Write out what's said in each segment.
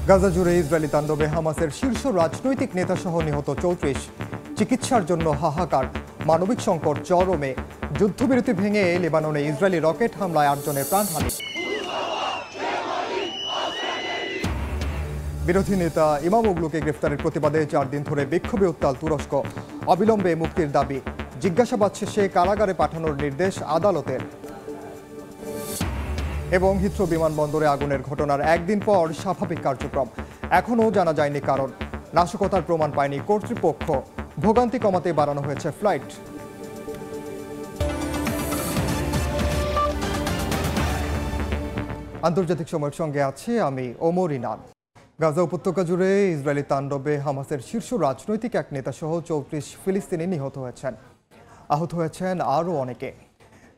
গাজা জুড়ে ইসরায়েলি তাণ্ডবে হামাসের শীর্ষ রাজনৈতিক নেতাসহ নিহত ৩৪। চিকিৎসার জন্য হাহাকার, মানবিক সংকট চরমে। যুদ্ধবিরতি ভেঙে লেবাননে ইসরায়েলি রকেট হামলায় ৮ জনের প্রাণহানি। বিরোধী নেতা ইমামোগলুকে গ্রেফতারের প্রতিবাদে ৪ দিন ধরে বিক্ষোভে উত্তাল তুরস্ক। অবিলম্বে মুক্তির দাবি, জিজ্ঞাসাবাদ শেষে কারাগারে পাঠানোর নির্দেশ আদালতের। এবং হিথ্রো বিমানবন্দরে আগুনের ঘটনার একদিন পর স্বাভাবিক কার্যক্রম, এখনও জানা যায়নি কারণ। নাশকতার প্রমাণ পায়নি কর্তৃপক্ষ, ভোগান্তি কমাতে বাড়ানো হয়েছে ফ্লাইট। আন্তর্জাতিক সময়ের সঙ্গে আছি আমি ওমর ইনান। গাজা উপত্যকা জুড়ে ইসরায়েলি তাণ্ডবে হামাসের শীর্ষ রাজনৈতিক এক নেতাসহ ৩৪ ফিলিস্তিনি নিহত হয়েছেন। আহত হয়েছেন আরও অনেকে।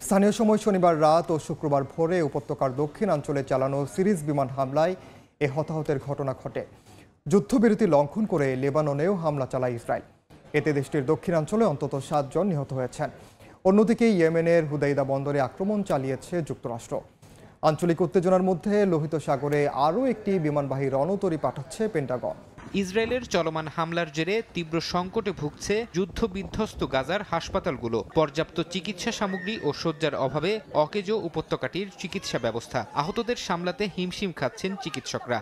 স্থানীয় সময় শনিবার রাত ও শুক্রবার ভোরে উপত্যকার দক্ষিণাঞ্চলে চালানো সিরিজ বিমান হামলায় এ হতাহতের ঘটনা ঘটে। যুদ্ধবিরতি লঙ্ঘন করে লেবাননেও হামলা চালায় ইসরায়েল। এতে দেশটির দক্ষিণাঞ্চলে অন্তত ৭ জন নিহত হয়েছেন। অন্যদিকে ইয়েমেনের হুদাইদা বন্দরে আক্রমণ চালিয়েছে যুক্তরাষ্ট্র। আঞ্চলিক উত্তেজনার মধ্যে লোহিত সাগরে আরও একটি বিমানবাহী রণতরী পাঠাচ্ছে পেন্টাগন। ইসরায়েলের চলমান হামলার জেরে তীব্র সংকটে ভুগছে যুদ্ধবিধ্বস্ত গাজার হাসপাতালগুলো। পর্যাপ্ত চিকিৎসা সামগ্রী ও শয্যার অভাবে অকেজো উপত্যকাটির চিকিৎসা ব্যবস্থা। আহতদের সামলাতে হিমশিম খাচ্ছেন চিকিৎসকরা।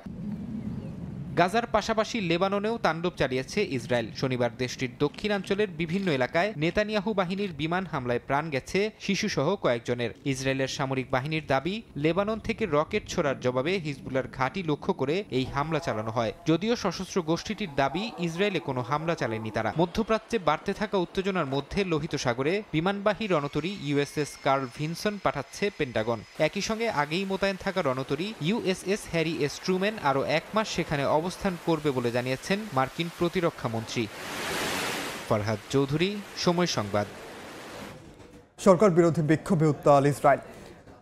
গাজার পাশাপাশি লেবাননেও তাণ্ডব চালিয়েছে ইসরায়েল। শনিবার দেশটির দক্ষিণাঞ্চলের বিভিন্ন এলাকায় নেতানিয়াহু বাহিনীর বিমান হামলায় প্রাণ গেছে শিশুসহ কয়েকজনের। ইসরায়েলের সামরিক বাহিনীর দাবি, লেবানন থেকে রকেট ছোড়ার জবাবে হিজবুল্লার ঘাঁটি লক্ষ্য করে এই হামলা চালানো হয়। যদিও সশস্ত্র গোষ্ঠীটির দাবি, ইসরায়েলে কোনো হামলা চালায়নি তারা। মধ্যপ্রাচ্যে বাড়তে থাকা উত্তেজনার মধ্যে লোহিত সাগরে বিমানবাহী রণতরী ইউএসএস কার্ল ভিনসন পাঠাচ্ছে পেন্টাগন। একই সঙ্গে আগেই মোতায়েন থাকা রণতরী ইউএসএস হ্যারি এস ট্রুম্যান আরও ১ মাস সেখানে অবস্থান করবে বলে জানিয়েছেন মার্কিন প্রতিরক্ষা মন্ত্রী। ফরহাদ চৌধুরী, সময় সংবাদ। সরকার বিরোধী বিক্ষোভে উত্তাল ইসরায়েল।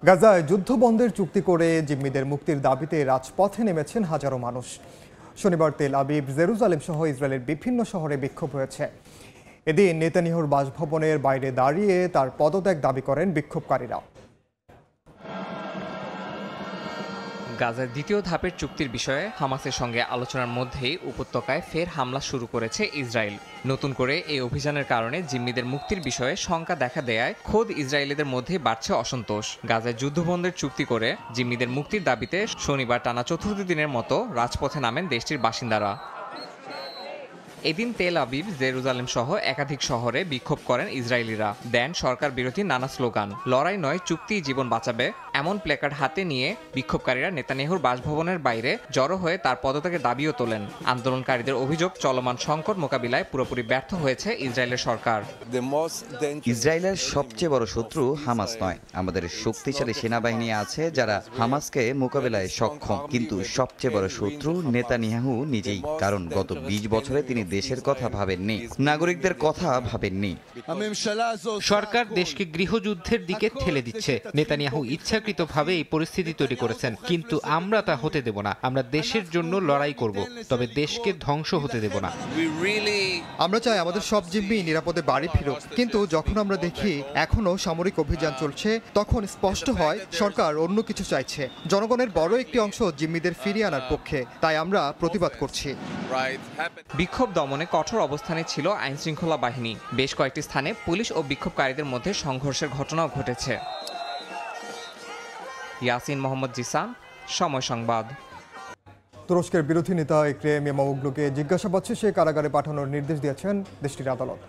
গাজায় যুদ্ধ বন্ধের চুক্তি করে জিম্মিদের মুক্তির দাবিতে রাজপথে নেমেছেন হাজারো মানুষ। শনিবার তেল আবিব, জেরুজালেম সহ ইসরায়েলের বিভিন্ন শহরে বিক্ষোভ হয়েছে। এদিন নেতানিয়াহুর বাসভবনের বাইরে দাঁড়িয়ে তার পদত্যাগ দাবি করেন বিক্ষোভকারীরা। গাজার দ্বিতীয় ধাপের চুক্তির বিষয়ে হামাসের সঙ্গে আলোচনার মধ্যেই উপত্যকায় ফের হামলা শুরু করেছে ইসরায়েল। নতুন করে এই অভিযানের কারণে জিম্মিদের মুক্তির বিষয়ে শঙ্কা দেখা দেয়ায় খোদ ইসরায়েলিদের মধ্যে বাড়ছে অসন্তোষ। গাজায় যুদ্ধবন্ধের চুক্তি করে জিম্মিদের মুক্তির দাবিতে শনিবার টানা চতুর্থ দিনের মতো রাজপথে নামেন দেশটির বাসিন্দারা। এদিন তেল আবিব, জেরুজালেম সহ একাধিক শহরে বিক্ষোভ করেন ইসরায়েলিরা। দেন সরকার বিরোধী নানা স্লোগান। লড়াই নয়, চুক্তি জীবন বাঁচাবে এমন প্ল্যাকার্ড হাতে নিয়ে বিক্ষোভকারীরা নেতানিয়াহুর বাসভবনের বাইরে জড়ো হয়ে তার পদত্যাগের দাবিও তোলেন। আন্দোলনকারীদের অভিযোগ, চলমান সংকট মোকাবিলায় পুরোপুরি ব্যর্থ হয়েছে ইসরায়েলের সরকার। ইসরায়েলের সবচেয়ে বড় শত্রু হামাস নয়, আমাদের শক্তিশালী সেনাবাহিনী আছে যারা হামাসকে মোকাবিলায় সক্ষম, কিন্তু সবচেয়ে বড় শত্রু নেতানিয়াহু নিজেই। কারণ গত ২০ বছরে তিনি দেশের কথা ভাবেননি, নাগরিকদের কথা ভাবেননি। সরকার দেশকে গৃহযুদ্ধের দিকে ঠেলে দিচ্ছে। নেতানিয়াহু ইচ্ছাকৃতভাবে এই পরিস্থিতি তৈরি করেছেন, কিন্তু আমরা তা হতে দেব না। আমরা দেশের জন্য লড়াই করব, তবে দেশকে ধ্বংস হতে দেব না। আমরা চাই আমাদের সব জিম্মি নিরাপদে বাড়ি ফিরুক, কিন্তু যখন আমরা দেখি এখনো সামরিক অভিযান চলছে, তখন স্পষ্ট হয় সরকার অন্য কিছু চাইছে। জনগণের বড় একটি অংশ জিম্মিদের ফিরিয়ে আনার পক্ষে, তাই আমরা প্রতিবাদ করছি। বিক্ষোভ দমনে কঠোর অবস্থানে ছিল আইনশৃঙ্খলা বাহিনী। বেশ কয়েকটি স্থানে পুলিশ ও বিক্ষোভকারীদের মধ্যে সংঘর্ষের ঘটনাও ঘটেছে। ইয়াসিন মোহাম্মদ জিসান, সময় সংবাদ। তুরস্কের বিরোধী নেতা এক্রেম ইমামোগলুকে জিজ্ঞাসাবাদ শেষে কারাগারে পাঠানোর নির্দেশ দিয়েছেন দেশটির আদালত।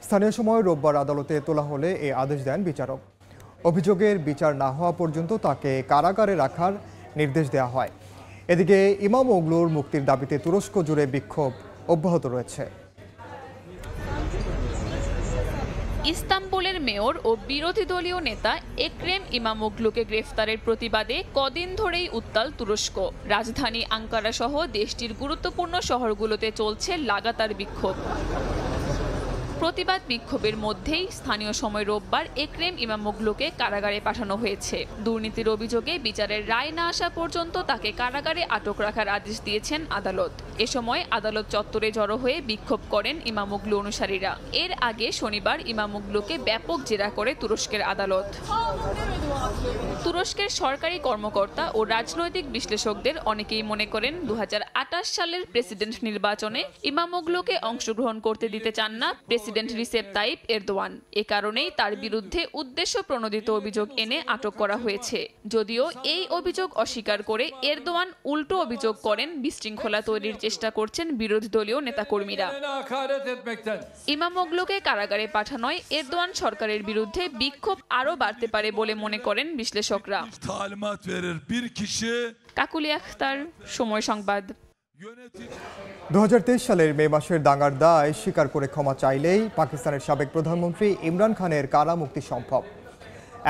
স্থানীয় সময় রোববার আদালতে তোলা হলে এ আদেশ দেন বিচারক। অভিযোগের বিচার না হওয়া পর্যন্ত তাকে কারাগারে রাখার নির্দেশ দেওয়া হয়। এদিকে ইমামোগলুর মুক্তির দাবিতে তুরস্ক জুড়ে বিক্ষোভ অব্যাহত রয়েছে। ইস্তাম্বুলের মেয়র ও বিরোধী দলীয় নেতা এক্রেম ইমামোগলুকে গ্রেফতারের প্রতিবাদে কদিন ধরেই উত্তাল তুরস্ক। রাজধানী আঙ্কারা সহ দেশটির গুরুত্বপূর্ণ শহরগুলোতে চলছে লাগাতার বিক্ষোভ। প্রতিবাদ বিক্ষোভের মধ্যেই স্থানীয় সময় রোববার একরেম ইমামোগলুকে কারাগারে পাঠানো হয়েছে। দুর্নীতির অভিযোগে বিচারের রায় না আসা পর্যন্ত তাকে কারাগারে আটক রাখার আদেশ দিয়েছেন আদালত। এ সময় আদালত চত্বরে জড়ো হয়ে বিক্ষোভ করেন ইমামোগলু অনুসারীরা। এর আগে শনিবার ইমামোগলুকে ব্যাপক জেরা করে তুরস্কের আদালত। তুরস্কের সরকারি কর্মকর্তা ও রাজনৈতিক বিশ্লেষকদের অনেকেই মনে করেন 2028 সালের প্রেসিডেন্ট নির্বাচনে ইমামোগলুকে অংশগ্রহণ করতে দিতে চান না প্রেসিডেন্ট রিসেপ তাইপ এরদোয়ান। এ কারণেই তার বিরুদ্ধে উদ্দেশ্য প্রণোদিত অভিযোগ এনে আটক করা হয়েছে। যদিও এই অভিযোগ অস্বীকার করে এরদোয়ান উল্টো অভিযোগ করেন বিশৃঙ্খলা তৈরির চেষ্টা করছেন বিরোধী দলীয় নেতাকর্মীরা। ইমামোগলুকে কারাগারে পাঠানোয় এরদোয়ান সরকারের বিরুদ্ধে বিক্ষোভ আরও বাড়তে পারে বলে মনে করেন বিশ্লেষকরা। কাকুলি আখতার, সময় সংবাদ। 2023 সালের মে মাসের দাঙ্গার দায় স্বীকার করে ক্ষমা চাইলেই পাকিস্তানের সাবেক প্রধানমন্ত্রী ইমরান খানের কারা মুক্তি সম্ভব,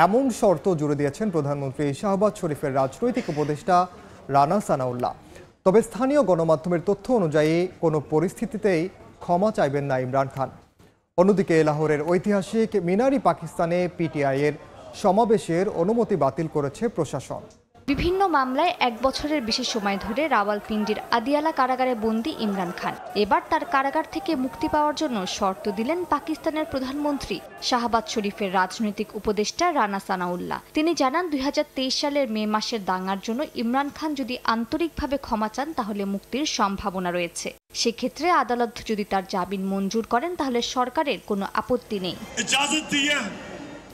এমন শর্ত জুড়ে দিয়েছেন প্রধানমন্ত্রী শাহবাজ শরীফের রাজনৈতিক উপদেষ্টা রানা সানাউল্লাহ। তবে স্থানীয় গণমাধ্যমের তথ্য অনুযায়ী কোনো পরিস্থিতিতেই ক্ষমা চাইবেন না ইমরান খান। অন্যদিকে লাহোরের ঐতিহাসিক মিনারি পাকিস্তানে পিটিআইয়ের সমাবেশের অনুমতি বাতিল করেছে প্রশাসন। বিভিন্ন মামলায় 1 বছরের বেশি সময় ধরে রাওয়ালপিন্ডির আদিয়ালা কারাগারে বন্দী ইমরান খান এবার তার কারাগার থেকে মুক্তি পাওয়ার জন্য শর্ত দিলেন পাকিস্তানের প্রধানমন্ত্রী শাহবাজ শরীফের রাজনৈতিক উপদেষ্টা রানা সানাউল্লাহ। তিনি জানান 2023 সালের মে মাসের দাঙ্গার জন্য ইমরান খান যদি আন্তরিকভাবে ক্ষমা চান তাহলে মুক্তির সম্ভাবনা রয়েছে। সেক্ষেত্রে আদালত যদি তার জামিন মঞ্জুর করেন তাহলে সরকারের কোনো আপত্তি নেই।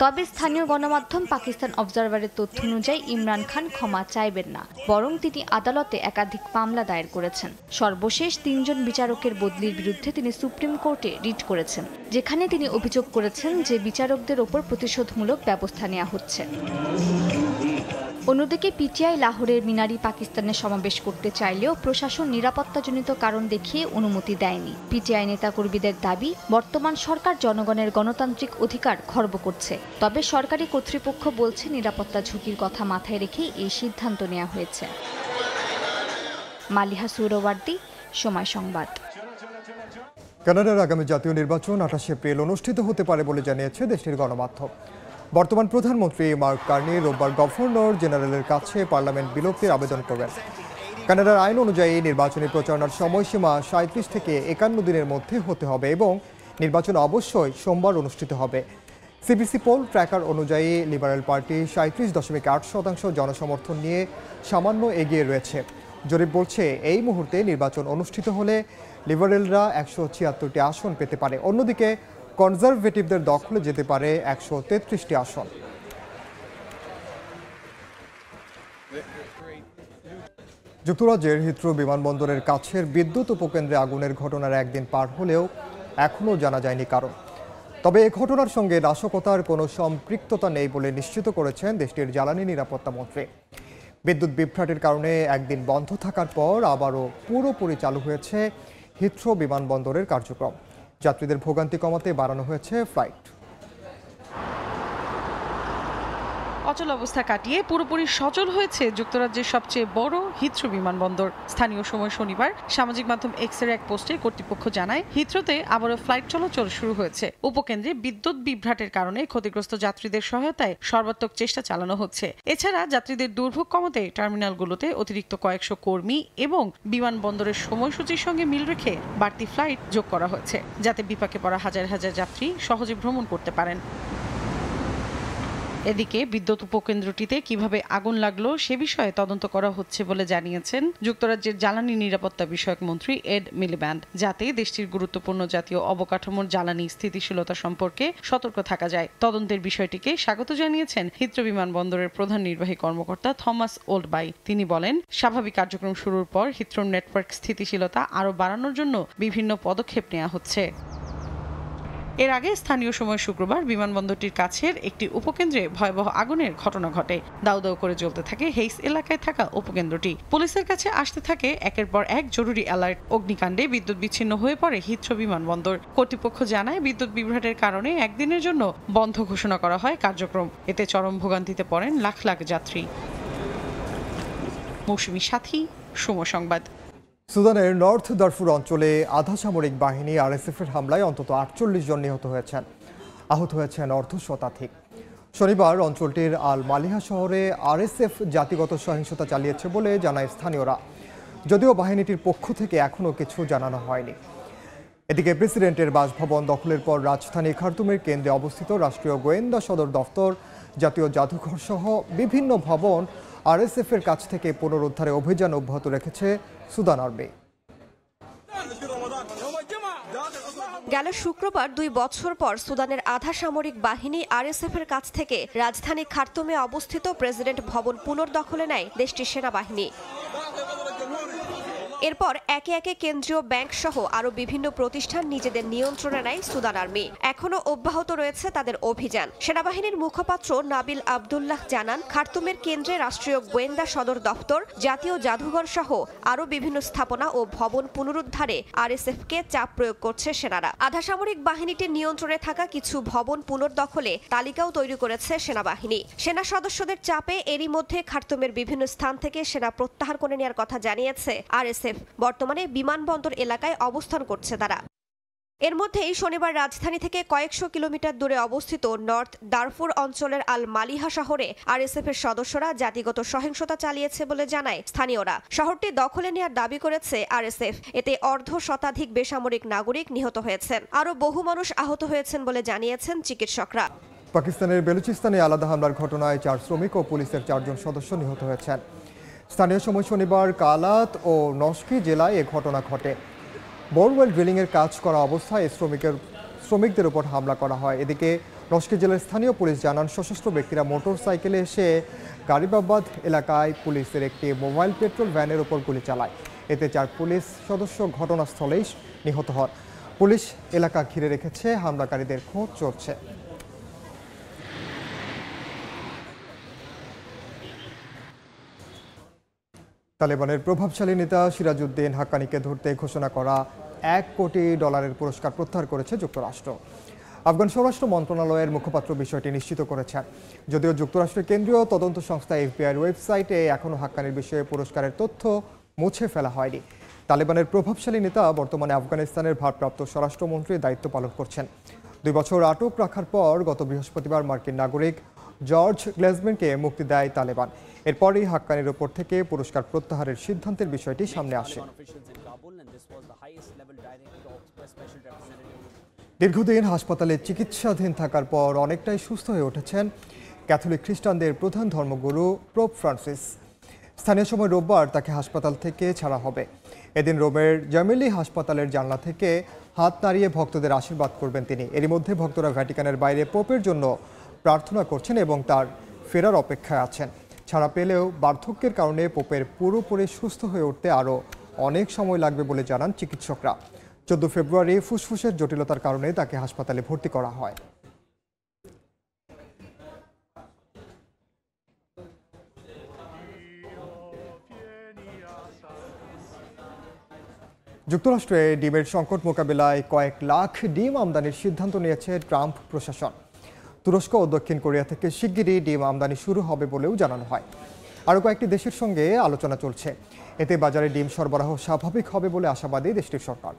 তবে স্থানীয় গণমাধ্যম পাকিস্তান অবজারভারের তথ্য অনুযায়ী ইমরান খান ক্ষমা চাইবেন না, বরং তিনি আদালতে একাধিক মামলা দায়ের করেছেন। সর্বশেষ 3 জন বিচারকের বদলির বিরুদ্ধে তিনি সুপ্রিম কোর্টে রিট করেছেন, যেখানে তিনি অভিযোগ করেছেন যে বিচারকদের ওপর প্রতিশোধমূলক ব্যবস্থা নেওয়া হচ্ছে। অন্যদিকে পিটিআই লাহোরের মিনারি পাকিস্তানে সমাবেশ করতে চাইলেও প্রশাসন নিরাপত্তাজনিত কারণ দেখিয়ে অনুমতি দেয়নি। পিটিআই নেতাকর্মীদের দাবি, বর্তমান সরকার জনগণের গণতান্ত্রিক অধিকার খর্ব করছে। তবে সরকারি কর্তৃপক্ষ বলছে নিরাপত্তা ঝুঁকির কথা মাথায় রেখেই এই সিদ্ধান্ত নেওয়া হয়েছে। মালিহা সুরওয়ার্দী, সময় সংবাদ। কানাডার আগামী জাতীয় নির্বাচন 28 এপ্রিল অনুষ্ঠিত হতে পারে বলে জানিয়েছে দেশটির গণমাধ্যম। বর্তমান প্রধানমন্ত্রী মার্ক কার্নি রোববার গভর্নর জেনারেলের কাছে পার্লামেন্ট বিলুপ্তির আবেদন করবেন। কানাডার আইন অনুযায়ী নির্বাচনী প্রচারণার সময়সীমা 37 থেকে 51 দিনের মধ্যে হতে হবে এবং নির্বাচন অবশ্যই সোমবার অনুষ্ঠিত হবে। সিবিসি পোল ট্র্যাকার অনুযায়ী লিবারেল পার্টি 37.8% জনসমর্থন নিয়ে সামান্য এগিয়ে রয়েছে। জরিপ বলছে এই মুহূর্তে নির্বাচন অনুষ্ঠিত হলে লিবারেলরা 176টি আসন পেতে পারে। অন্যদিকে কনজারভেটিভদের দখলে যেতে পারে 133টি আসন। যুক্তরাজ্যের হিথ্রো বিমানবন্দরের কাছের বিদ্যুৎ উপকেন্দ্রে আগুনের ঘটনার একদিন পার হলেও এখনও জানা যায়নি কারণ। তবে এ ঘটনার সঙ্গে নাশকতার কোনো সম্পৃক্ততা নেই বলে নিশ্চিত করেছেন দেশটির জ্বালানি নিরাপত্তা মন্ত্রী। বিদ্যুৎ বিভ্রাটের কারণে একদিন বন্ধ থাকার পর আবারও পুরোপুরি চালু হয়েছে হিথ্রো বিমানবন্দরের কার্যক্রম। যাত্রীদের ভোগান্তি কমাতে বাড়ানো হয়েছে ফ্লাইট। অচল অবস্থা কাটিয়ে পুরোপুরি সচল হয়েছে যুক্তরাজ্যের সবচেয়ে বড় হিথ্রো বিমানবন্দর। স্থানীয় সময় শনিবার সামাজিক মাধ্যম এক্সের এক পোস্টে কর্তৃপক্ষ জানায়, হিথ্রোতে আবারও ফ্লাইট চলাচল শুরু হয়েছে। উপকেন্দ্রে বিদ্যুৎ বিভ্রাটের কারণে ক্ষতিগ্রস্ত যাত্রীদের সহায়তায় সর্বাত্মক চেষ্টা চালানো হচ্ছে। এছাড়া যাত্রীদের দুর্ভোগ কমাতে টার্মিনালগুলোতে অতিরিক্ত কয়েকশো কর্মী এবং বিমানবন্দরের সময়সূচির সঙ্গে মিল রেখে বাড়তি ফ্লাইট যোগ করা হয়েছে, যাতে বিপাকে পড়া হাজার হাজার যাত্রী সহজে ভ্রমণ করতে পারেন। এদিকে বিদ্যুৎ উপকেন্দ্রটিতে কিভাবে আগুন লাগলো সে বিষয়ে তদন্ত করা হচ্ছে বলে জানিয়েছেন যুক্তরাজ্যের জ্বালানি নিরাপত্তা বিষয়ক মন্ত্রী এড মিলিব্যান্ড, যাতে দেশটির গুরুত্বপূর্ণ জাতীয় অবকাঠামোর জ্বালানি স্থিতিশীলতা সম্পর্কে সতর্ক থাকা যায়। তদন্তের বিষয়টিকে স্বাগত জানিয়েছেন হিথ্রো বিমানবন্দরের প্রধান নির্বাহী কর্মকর্তা থমাস ওল্ডবাই। তিনি বলেন, স্বাভাবিক কার্যক্রম শুরুর পর হিথ্রোর নেটওয়ার্ক স্থিতিশীলতা আরও বাড়ানোর জন্য বিভিন্ন পদক্ষেপ নেওয়া হচ্ছে। এর আগে স্থানীয় সময় শুক্রবার বিমানবন্দরটির কাছের একটি উপকেন্দ্রে ভয়াবহ আগুনের ঘটনা ঘটে। দাউ দাউ করে জ্বলতে থাকে হেইস এলাকায় থাকা উপকেন্দ্রটি। পুলিশের কাছে আসতে থাকে একের পর এক জরুরি অ্যালার্ট। অগ্নিকাণ্ডে বিদ্যুৎ বিচ্ছিন্ন হয়ে পড়ে হিথ্রো বিমানবন্দর। কর্তৃপক্ষ জানায়, বিদ্যুৎ বিভ্রাটের কারণে একদিনের জন্য বন্ধ ঘোষণা করা হয় কার্যক্রম। এতে চরম ভোগান্তিতে পড়েন লাখ লাখ যাত্রী। মৌসুমী সাথী, সময় সংবাদ। সুদানের নর্থ দারফুর অঞ্চলে আধা সামরিক বাহিনী আরএসএফের হামলায় অন্তত ৪৮ জন নিহত হয়েছেন, আহত হয়েছেন অর্ধ শতাধিক। শনিবার অঞ্চলটির আল মালিহা শহরে আরএসএফ জাতিগত সহিংসতা চালিয়েছে বলে জানায় স্থানীয়রা, যদিও বাহিনীটির পক্ষ থেকে এখনও কিছু জানানো হয়নি। এদিকে প্রেসিডেন্টের বাসভবন দখলের পর রাজধানী খার্তুমের কেন্দ্রে অবস্থিত রাষ্ট্রীয় গোয়েন্দা সদর দফতর, জাতীয় জাদুঘর সহ বিভিন্ন ভবন আরএসএফের কাছ থেকে পুনরুদ্ধারে অভিযান অব্যাহত রেখেছে সুদান আর্মি। গেল শুক্রবার 2 বছর পর সুদানের আধা সামরিক বাহিনী আরএসএফের কাছ থেকে রাজধানী খার্তুমে অবস্থিত প্রেসিডেন্ট ভবন পুনর্দখলে নেয় দেশটির সেনাবাহিনী। এরপর একে একে কেন্দ্রীয় ব্যাংক সহ আরো বিভিন্ন প্রতিষ্ঠান নিজেদের নিয়ন্ত্রণে নেয় সুদান আর্মি। এখনো অব্যাহত রয়েছে তাদের অভিযান। সেনাবাহিনীর মুখপাত্র নাবিল আবদুল্লাহ জানান, খার্তুমের কেন্দ্রে রাষ্ট্রীয় গোয়েন্দা সদর দফতর, জাতীয় জাদুঘর সহ আরো বিভিন্ন স্থাপনা ও ভবন পুনরুদ্ধারে আরএসএফকে চাপ প্রয়োগ করছে সেনারা। আধা সামরিক বাহিনীটির নিয়ন্ত্রণে থাকা কিছু ভবন পুনর্দখলে তালিকাও তৈরি করেছে সেনাবাহিনী। সেনা সদস্যদের চাপে এরই মধ্যে খার্তুমের বিভিন্ন স্থান থেকে সেনা প্রত্যাহার করে নেওয়ার কথা জানিয়েছে আরএসএফ। বর্তমানে বিমানবন্দর এলাকায় অবস্থান করছে তারা। এর মধ্যেই শনিবার রাজধানী থেকে কয়েকশো কিলোমিটার দূরে অবস্থিত নর্থ দারফুর অঞ্চলের আল মালিহা শহরে আরএসএফের সদস্যরা জাতিগত সহিংসতা চালিয়েছে বলে জানায় স্থানীয়রা। শহরটি দখলে নেওয়ার দাবি করেছে আরএসএফ। এতে অর্ধ শতাধিক বেসামরিক নাগরিক নিহত হয়েছেন, আরও বহু মানুষ আহত হয়েছেন বলে জানিয়েছেন চিকিৎসকরা। পাকিস্তানের বেলুচিস্তানে আলাদা হামলার ঘটনায় 4 শ্রমিক ও পুলিশের 4 জন সদস্য নিহত হয়েছেন। স্থানীয় সময় শনিবার কালাত ও নস্কি জেলায় এ ঘটনা ঘটে। বোরওয়েল ড্রিলিংয়ের কাজ করা অবস্থায় শ্রমিকদের উপর হামলা করা হয়। এদিকে নস্কি জেলার স্থানীয় পুলিশ জানান, সশস্ত্র ব্যক্তিরা মোটর সাইকেলে এসে গারিবাবাদ এলাকায় পুলিশের একটি মোবাইল পেট্রোল ভ্যানের উপর গুলি চালায়। এতে 4 পুলিশ সদস্য ঘটনাস্থলেই নিহত হন। পুলিশ এলাকা ঘিরে রেখেছে, হামলাকারীদের খোঁজ চলছে। তালেবানের প্রভাবশালী নেতা সিরাজউদ্দিন হাক্কানিকে ধরতে ঘোষণা করা $1 কোটি পুরস্কার প্রত্যাহার করেছে যুক্তরাষ্ট্র। আফগান স্বরাষ্ট্র মন্ত্রণালয়ের মুখপাত্র বিষয়টি নিশ্চিত করেছেন। যদিও যুক্তরাষ্ট্রের কেন্দ্রীয় তদন্ত সংস্থা এফবিআইয়ের ওয়েবসাইটে এখনও হাক্কানির বিষয়ে পুরস্কারের তথ্য মুছে ফেলা হয়নি। তালেবানের প্রভাবশালী নেতা বর্তমানে আফগানিস্তানের ভারপ্রাপ্ত স্বরাষ্ট্রমন্ত্রীর দায়িত্ব পালন করছেন। 2 বছর আটক রাখার পর গত বৃহস্পতিবার মার্কিন নাগরিক জর্জ গ্লেজম্যানকে মুক্তি দেয় তালেবান। এরপরই হাক্কানির ওপর থেকে পুরস্কার প্রত্যাহারের সিদ্ধান্তের বিষয়টি সামনে আসে। দীর্ঘদিন হাসপাতালে চিকিৎসাধীন থাকার পর অনেকটাই সুস্থ হয়ে উঠেছেন ক্যাথলিক খ্রিস্টানদের প্রধান ধর্মগুরু পোপ ফ্রান্সিস। স্থানীয় সময় রোববার তাকে হাসপাতাল থেকে ছাড়া হবে। এদিন রোমের জামেলি হাসপাতালের জানলা থেকে হাত নাড়িয়ে ভক্তদের আশীর্বাদ করবেন তিনি। এরই মধ্যে ভক্তরা ভ্যাটিকানের বাইরে পোপের জন্য প্রার্থনা করছেন এবং তার ফেরার অপেক্ষায় আছেন। ছাড়া পেলেও বার্ধক্যের কারণে পোপের পুরোপুরি সুস্থ হয়ে উঠতে আরও অনেক সময় লাগবে বলে জানান চিকিৎসকরা। 14 ফেব্রুয়ারি ফুসফুসের জটিলতার কারণে তাকে হাসপাতালে ভর্তি করা হয়। যুক্তরাষ্ট্রে ডিমের সংকট মোকাবিলায় কয়েক লাখ ডিম আমদানির সিদ্ধান্ত নিয়েছে ট্রাম্প প্রশাসন। তুরস্ক ও দক্ষিণ কোরিয়া থেকে শিগগিরই ডিম আমদানি শুরু হবে বলেও জানানো হয়। আরও কয়েকটি দেশের সঙ্গে আলোচনা চলছে। এতে বাজারে ডিম সরবরাহ স্বাভাবিক হবে বলে আশাবাদী দেশটির সরকার।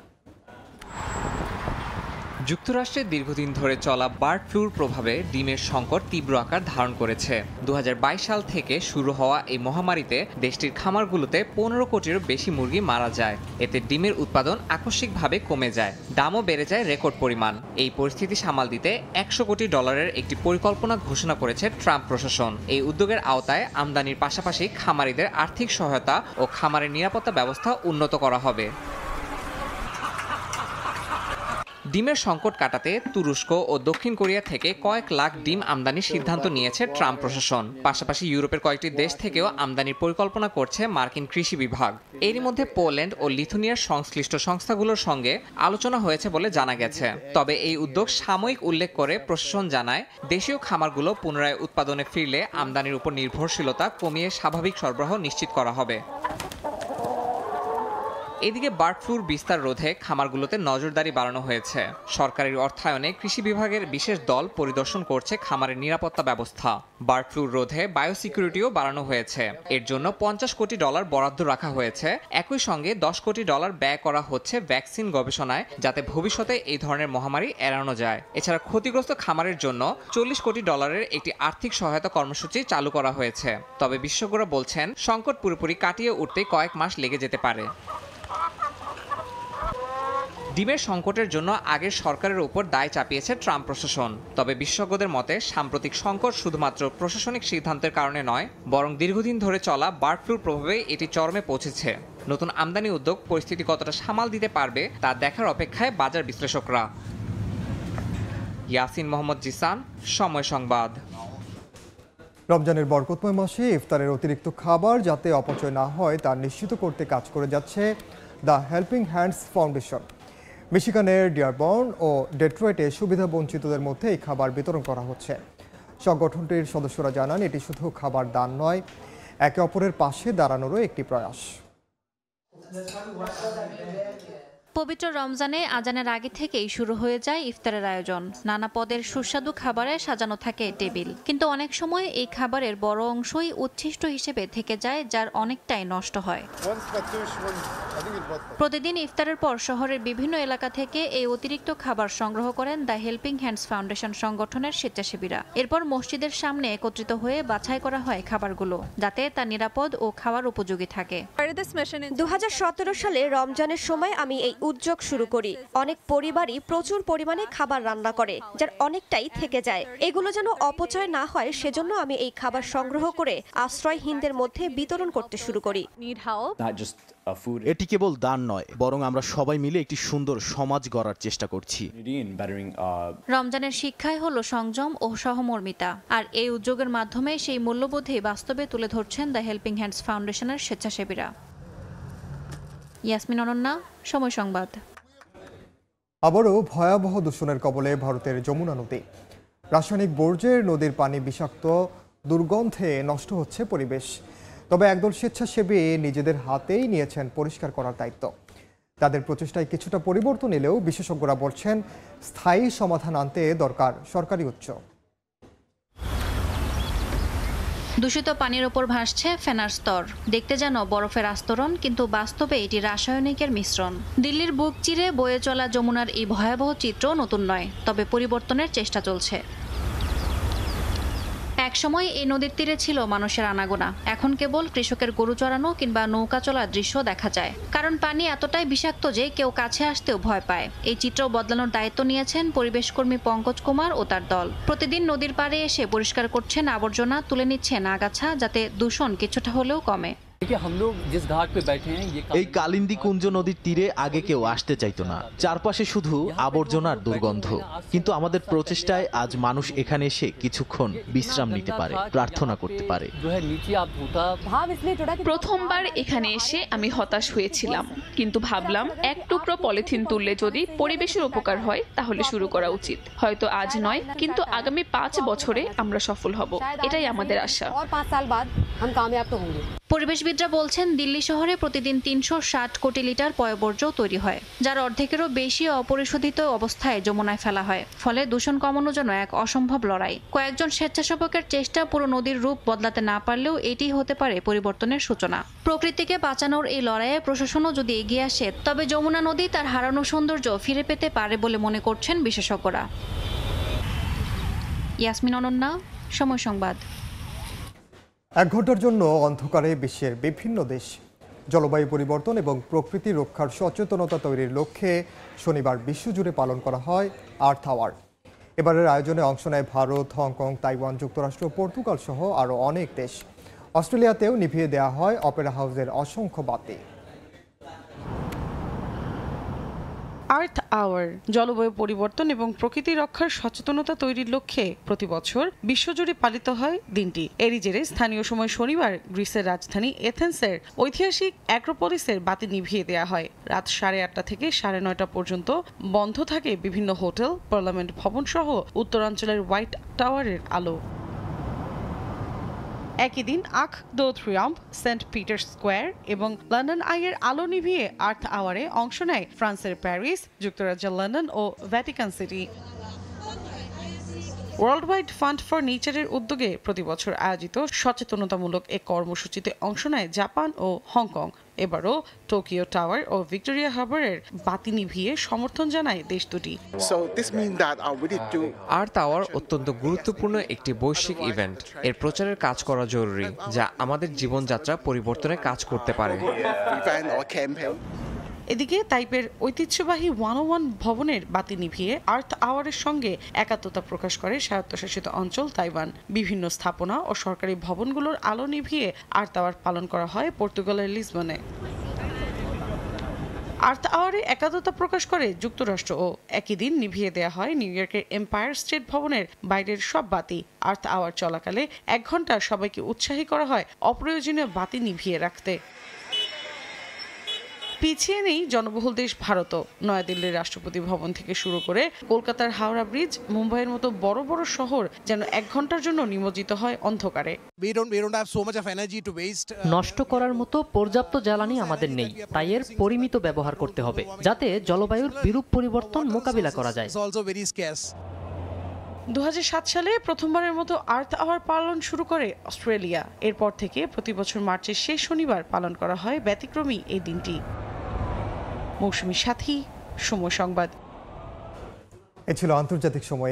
যুক্তরাষ্ট্রে দীর্ঘদিন ধরে চলা বার্ড ফ্লুর প্রভাবে ডিমের সংকট তীব্র আকার ধারণ করেছে। 2022 সাল থেকে শুরু হওয়া এই মহামারীতে দেশটির খামারগুলোতে 15 কোটিরও বেশি মুরগি মারা যায়। এতে ডিমের উৎপাদন আকস্মিকভাবে কমে যায়, দামও বেড়ে যায় রেকর্ড পরিমাণ। এই পরিস্থিতি সামাল দিতে $100 কোটি একটি পরিকল্পনা ঘোষণা করেছে ট্রাম্প প্রশাসন। এই উদ্যোগের আওতায় আমদানির পাশাপাশি খামারিদের আর্থিক সহায়তা ও খামারের নিরাপত্তা ব্যবস্থা উন্নত করা হবে। ডিমের সংকট কাটাতে তুরস্ক ও দক্ষিণ কোরিয়া থেকে কয়েক লাখ ডিম আমদানির সিদ্ধান্ত নিয়েছে ট্রাম্প প্রশাসন। পাশাপাশি ইউরোপের কয়েকটি দেশ থেকেও আমদানির পরিকল্পনা করছে মার্কিন কৃষি বিভাগ। এরই মধ্যে পোল্যান্ড ও লিথুনিয়ার সংশ্লিষ্ট সংস্থাগুলোর সঙ্গে আলোচনা হয়েছে বলে জানা গেছে। তবে এই উদ্যোগ সাময়িক উল্লেখ করে প্রশাসন জানায়, দেশীয় খামারগুলো পুনরায় উৎপাদনে ফিরলে আমদানির উপর নির্ভরশীলতা কমিয়ে স্বাভাবিক সরবরাহ নিশ্চিত করা হবে। এদিকে বার্ড ফ্লুর বিস্তার রোধে খামারগুলোতে নজরদারি বাড়ানো হয়েছে। সরকারের অর্থায়নে কৃষি বিভাগের বিশেষ দল পরিদর্শন করছে খামারের নিরাপত্তা ব্যবস্থা। বার্ড ফ্লুর রোধে বায়োসিকিউরিটিও বাড়ানো হয়েছে। এর জন্য $50 কোটি বরাদ্দ রাখা হয়েছে। একই সঙ্গে $10 কোটি ব্যয় করা হচ্ছে ভ্যাকসিন গবেষণায়, যাতে ভবিষ্যতে এই ধরনের মহামারী এড়ানো যায়। এছাড়া ক্ষতিগ্রস্ত খামারের জন্য $40 কোটি একটি আর্থিক সহায়তা কর্মসূচি চালু করা হয়েছে। তবে বিশেষজ্ঞরা বলছেন, সংকট পুরোপুরি কাটিয়ে উঠতে কয়েক মাস লেগে যেতে পারে। ডিমের সংকটের জন্য আগের সরকারের উপর দায় চাপিয়েছে ট্রাম্প প্রশাসন। তবে বিশেষজ্ঞদের মতে সাম্প্রতিক সংকট শুধুমাত্র প্রশাসনিক সিদ্ধান্তের কারণে নয়, বরং দীর্ঘদিন ধরে চলা বার্ড ফ্লুর প্রভাবে এটি চরমে পৌঁছেছে। নতুন আমদানি উদ্যোগ পরিস্থিতি কতটা সামাল দিতে পারবে তা দেখার অপেক্ষায় বাজার বিশ্লেষকরা। ইয়াসিন মোহাম্মদ জিসান, সময় সংবাদ। রমজানের বরকতময় মাসে ইফতারের অতিরিক্ত খাবার যাতে অপচয় না হয় তা নিশ্চিত করতে কাজ করে যাচ্ছে দ্য হেল্পিং হ্যান্ডস ফাউন্ডেশন। মিশিগানের ডিয়ারবর্ন ও ডেট্রয়েটে সুবিধা বঞ্চিতদের মধ্যে এই খাবার বিতরণ করা হচ্ছে। সংগঠনটির সদস্যরা জানান, এটি শুধু খাবার দান নয়, একে অপরের পাশে দাঁড়ানোরও একটি প্রয়াস। পবিত্র রমজানে আজানের আগে থেকেই শুরু হয়ে যায় ইফতারের আয়োজন। নানা পদের সুস্বাদু খাবারে সাজানো থাকে টেবিল, কিন্তু অনেক সময় এই খাবারের বড় অংশই উচ্ছিষ্ট হিসেবে থেকে যায়, যার অনেকটাই নষ্ট হয়। প্রতিদিন ইফতারের পর শহরের বিভিন্ন এলাকা থেকে এই অতিরিক্ত খাবার সংগ্রহ করেন দ্য হেল্পিং হ্যান্ডস ফাউন্ডেশন সংগঠনের স্বেচ্ছাসেবীরা। এরপর মসজিদের সামনে একত্রিত হয়ে বাছাই করা হয় খাবারগুলো, যাতে তা নিরাপদ ও খাওয়ার উপযোগী থাকে। 2017 সালে রমজানের সময় আমি এই উদ্যোগ শুরু করি। অনেক পরিবারই প্রচুর পরিমাণে খাবার রান্না করে, যার অনেকটাই থেকে যায়। এগুলো যেন অপচয় না হয়, সেজন্য আমি এই খাবার সংগ্রহ করে আশ্রয়হীনদের মধ্যে বিতরণ করতে শুরু করি। এটি কেবল দান নয়, বরং আমরা সবাই মিলে একটি সুন্দর সমাজ গড়ার চেষ্টা করছি। রমজানের শিক্ষাই হলো সংযম ও সহমর্মিতা, আর এই উদ্যোগের মাধ্যমে সেই মূল্যবোধই বাস্তবে তুলে ধরছেন দ্য হেল্পিং হ্যান্ডস ফাউন্ডেশনের স্বেচ্ছাসেবীরা। ইয়াসমিন অনন্যা, সময় সংবাদ। আবারও ভয়াবহ দূষণের কবলে ভারতের যমুনা নদী। রাসায়নিক বর্জ্যের নদীর পানি বিষাক্ত দুর্গন্ধে নষ্ট হচ্ছে পরিবেশ। তবে একদল স্বেচ্ছাসেবী নিজেদের হাতেই নিয়েছেন পরিষ্কার করার দায়িত্ব। তাদের প্রচেষ্টায় কিছুটা পরিবর্তন এলেও বিশেষজ্ঞরা বলছেন, স্থায়ী সমাধান আনতে দরকার সরকারি উদ্যোগ। দূষিত পানির ওপর ভাসছে ফেনার স্তর। দেখতে যেন বরফের আস্তরণ, কিন্তু বাস্তবে এটি রাসায়নিকের মিশ্রণ। দিল্লির বুক চিরে বয়ে চলা যমুনার এই ভয়াবহ চিত্র নতুন নয়, তবে পরিবর্তনের চেষ্টা চলছে। একসময় এই নদীর তীরে ছিল মানুষের আনাগোনা, এখন কেবল কৃষকের গরু চড়ানো কিংবা নৌকা চলার দৃশ্য দেখা যায়। কারণ পানি এতটাই বিষাক্ত যে কেউ কাছে আসতেও ভয় পায়। এই চিত্র বদলানোর দায়িত্ব নিয়েছেন পরিবেশকর্মী পঙ্কজ কুমার ও তার দল। প্রতিদিন নদীর পাড়ে এসে পরিষ্কার করছেন আবর্জনা, তুলে নিচ্ছেন আগাছা, যাতে দূষণ কিছুটা হলেও কমে। এই কালিন্দী কুঞ্জ নদীর তীরে আগে কেউ আসতে চাইতো না, চারপাশে শুধু আবর্জনার দুর্গন্ধ। কিন্তু আমাদের প্রচেষ্টায় আজ মানুষ এখানে এসে কিছুক্ষণ বিশ্রাম নিতে পারে, প্রার্থনা করতে পারে। প্রথমবার এখানে এসে আমি হতাশ হয়েছিলাম, কিন্তু ভাবলাম এক টুকরো পলিথিন তুললে যদি পরিবেশের উপকার হয় তাহলে শুরু করা উচিত। হয়তো আজ নয়, কিন্তু আগামী 5 বছরে আমরা সফল হব, এটাই আমাদের আশা। পরিবেশবিদরা বলছেন, দিল্লি শহরে প্রতিদিন 360 কোটি লিটার পয়ঃবর্জ্য তৈরি হয়, যার অর্ধেকেরও বেশি অপরিশোধিত অবস্থায় যমুনায় ফেলা হয়। ফলে দূষণ কমানো যেন এক অসম্ভব লড়াই। কয়েকজন স্বেচ্ছাসেবকের চেষ্টা পুরো নদীর রূপ বদলাতে না পারলেও এটি হতে পারে পরিবর্তনের সূচনা। প্রকৃতিকে বাঁচানোর এই লড়াইয়ে প্রশাসনও যদি এগিয়ে আসে, তবে যমুনা নদী তার হারানো সৌন্দর্য ফিরে পেতে পারে বলে মনে করছেন বিশেষজ্ঞরা। ইয়াসমিন অনন্যা, সময় সংবাদ। 1 ঘন্টার জন্য অন্ধকারে বিশ্বের বিভিন্ন দেশ জলবায়ু পরিবর্তন এবং প্রকৃতি রক্ষার সচেতনতা তৈরির লক্ষ্যে শনিবার বিশ্বজুড়ে পালন করা হয় আর্থ আওয়ার। এবারের আয়োজনে অংশ নেয় ভারত, হংকং, তাইওয়ান, যুক্তরাষ্ট্র, পর্তুগাল সহ আরও অনেক দেশ। অস্ট্রেলিয়াতেও নিভিয়ে দেওয়া হয় অপেরা হাউসের অসংখ্য বাতি। আর্থ আওয়ার জলবায়ু পরিবর্তন এবং প্রকৃতি রক্ষার সচেতনতা তৈরির লক্ষ্যে প্রতি বছর বিশ্বজুড়ে পালিত হয় দিনটি। এরই জেরে স্থানীয় সময় শনিবার গ্রিসের রাজধানী এথেন্সের ঐতিহাসিক অ্যাক্রোপলিসের বাতি নিভিয়ে দেওয়া হয়। রাত 8:30 থেকে 9:30 পর্যন্ত বন্ধ থাকে বিভিন্ন হোটেল, পার্লামেন্ট ভবন সহ উত্তরাঞ্চলের হোয়াইট টাওয়ারের আলো। একই দিন আর্ক দো ট্রিয়াম্ফ, সেন্ট পিটার্স স্কোয়ার এবং লন্ডন আইয়ের আলো নিভিয়ে আর্থ আওয়ারে অংশ নেয় ফ্রান্সের প্যারিস, যুক্তরাজ্যের লন্ডন ও Vatican City. World wide fund for নেচারের উদ্যোগে প্রতি বছর আয়োজিত সচেতনতামূলক এক কর্মসূচিতে অংশ নেয় জাপান ও হংকং। এবারও টোকিও টাওয়ার ও ভিক্টোরিয়া হারবারের বাতি নিভিয়ে সমর্থন জানায় দেশ দুটি। আর্থ আওয়ার অত্যন্ত গুরুত্বপূর্ণ একটি বৈশ্বিক ইভেন্ট। এর প্রচারের কাজ করা জরুরি, যা আমাদের জীবনযাত্রা পরিবর্তনে কাজ করতে পারে। এদিকে তাইপের ঐতিহ্যবাহী 101 ভবনের বাতি নিভিয়ে আর্থ আওয়ারের সঙ্গে একাত্মতা প্রকাশ করে স্বায়ত্তশাসিত অঞ্চল তাইওয়ান। বিভিন্ন স্থাপনা ও সরকারি ভবনগুলোর আলো নিভিয়ে আর্থ আওয়ার পালন করা হয় পর্তুগালের লিসবনে। আর্থ আওয়ারে একাত্মতা প্রকাশ করে যুক্তরাষ্ট্র ও একই দিন নিভিয়ে দেওয়া হয় নিউ ইয়র্কের এম্পায়ার স্টেট ভবনের বাইরের সব বাতি। আর্থ আওয়ার চলাকালে 1 ঘন্টা সবাইকে উৎসাহী করা হয় অপ্রয়োজনীয় বাতি নিভিয়ে রাখতে। পিছিয়ে নেই জনবহুল দেশ ভারতও। নয়াদিল্লির রাষ্ট্রপতি ভবন থেকে শুরু করে কলকাতার হাওড়া ব্রিজ, মুম্বাইয়ের মতো বড় বড় শহর যেন 1 ঘন্টার জন্য নিমজ্জিত হয় অন্ধকারে। নষ্ট করার মতো পর্যাপ্ত জ্বালানি আমাদের নেই, তাই এর পরিমিত ব্যবহার করতে হবে যাতে জলবায়ুর বিরূপ পরিবর্তন মোকাবিলা করা যায়। 2007 সালে প্রথমবারের মতো আর্থ আওয়ার পালন শুরু করে অস্ট্রেলিয়া। এরপর থেকে প্রতি বছর মার্চের শেষ শনিবার পালন করা হয় ব্যতিক্রমী এই দিনটি। মৌসুমী সাথী, সময় সংবাদ। এ ছিল আন্তর্জাতিক সময়।